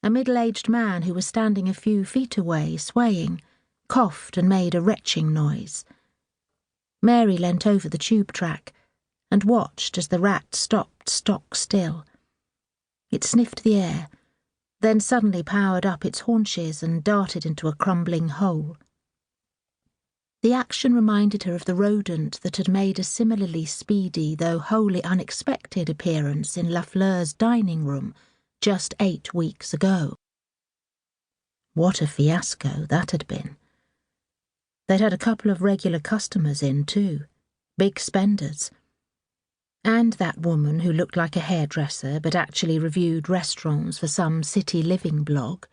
A middle-aged man who was standing a few feet away, swaying, coughed and made a retching noise. Mary leant over the tube track and watched as the rat stopped stock still. It sniffed the air, then suddenly powered up its haunches and darted into a crumbling hole. The action reminded her of the rodent that had made a similarly speedy, though wholly unexpected, appearance in Fleur's dining room just 8 weeks ago. What a fiasco that had been. They'd had a couple of regular customers in, too, big spenders. And that woman who looked like a hairdresser but actually reviewed restaurants for some city living blog.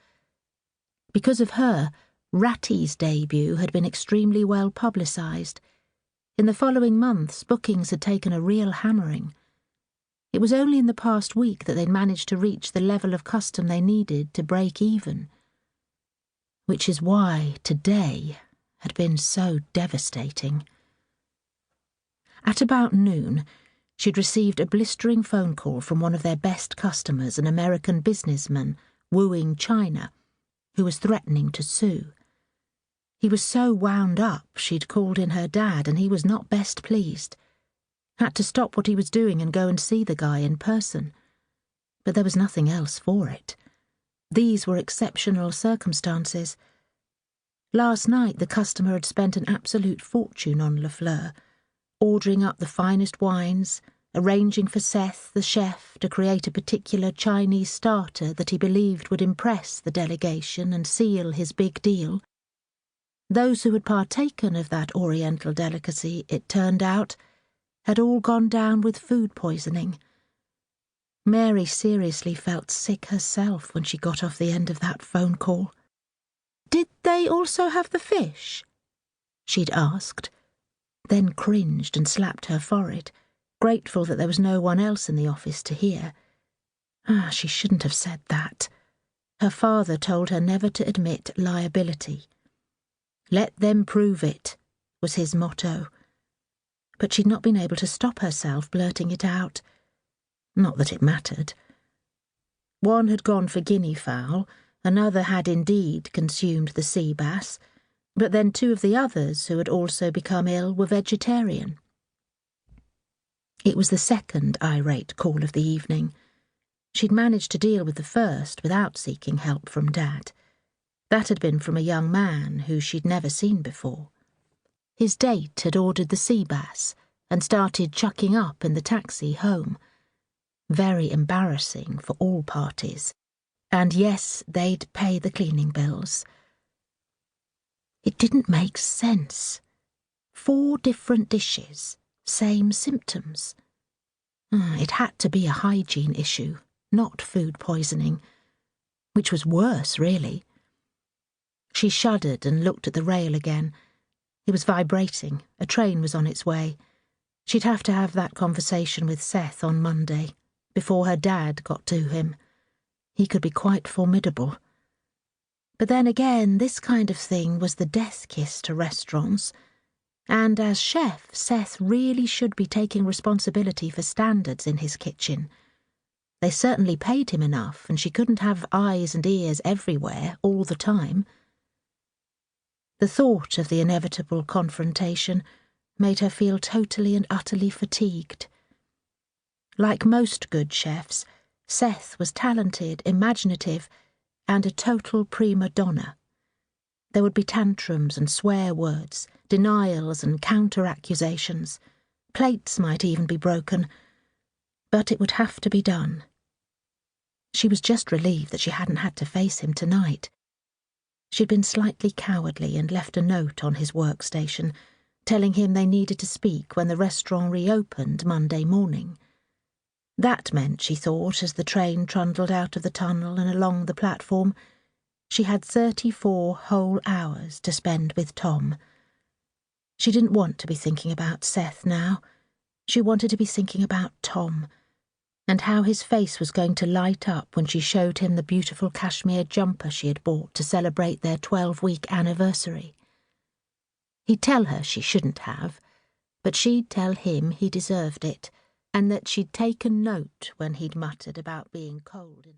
Because of her, Ratty's debut had been extremely well publicised. In the following months, bookings had taken a real hammering. It was only in the past week that they'd managed to reach the level of custom they needed to break even. Which is why today had been so devastating. At about noon, she'd received a blistering phone call from one of their best customers, an American businessman wooing China, who was threatening to sue. He was so wound up she'd called in her dad, and he was not best pleased. Had to stop what he was doing and go and see the guy in person. But there was nothing else for it. These were exceptional circumstances. Last night the customer had spent an absolute fortune on Fleur, ordering up the finest wines, arranging for Seth, the chef, to create a particular Chinese starter that he believed would impress the delegation and seal his big deal. Those who had partaken of that oriental delicacy, it turned out, had all gone down with food poisoning. Mary seriously felt sick herself when she got off the end of that phone call. "Did they also have the fish?" she'd asked, then cringed and slapped her forehead, grateful that there was no one else in the office to hear. She shouldn't have said that. Her father told her never to admit liability. Let them prove it, was his motto. But she'd not been able to stop herself blurting it out. Not that it mattered. One had gone for guinea fowl, another had indeed consumed the sea bass, but then 2 of the others who had also become ill were vegetarian. It was the second irate call of the evening. She'd managed to deal with the first without seeking help from Dad. That had been from a young man who she'd never seen before. His date had ordered the sea bass and started chucking up in the taxi home. Very embarrassing for all parties. And yes, they'd pay the cleaning bills. It didn't make sense. 4 different dishes, same symptoms. It had to be a hygiene issue, not food poisoning, which was worse, really. She shuddered and looked at the rail again. It was vibrating. A train was on its way. She'd have to have that conversation with Seth on Monday, before her dad got to him. He could be quite formidable. But then again, this kind of thing was the death kiss to restaurants, and as chef, Seth really should be taking responsibility for standards in his kitchen. They certainly paid him enough, and she couldn't have eyes and ears everywhere all the time. The thought of the inevitable confrontation made her feel totally and utterly fatigued. Like most good chefs, Seth was talented, imaginative, and a total prima donna. There would be tantrums and swear words, denials and counter-accusations. Plates might even be broken, but it would have to be done. She was just relieved that she hadn't had to face him tonight. She'd been slightly cowardly and left a note on his workstation, telling him they needed to speak when the restaurant reopened Monday morning. That meant, she thought, as the train trundled out of the tunnel and along the platform, she had 34 whole hours to spend with Tom. She didn't want to be thinking about Seth now. She wanted to be thinking about Tom, and how his face was going to light up when she showed him the beautiful cashmere jumper she had bought to celebrate their 12-week anniversary. He'd tell her she shouldn't have, but she'd tell him he deserved it, and that she'd taken note when he'd muttered about being cold in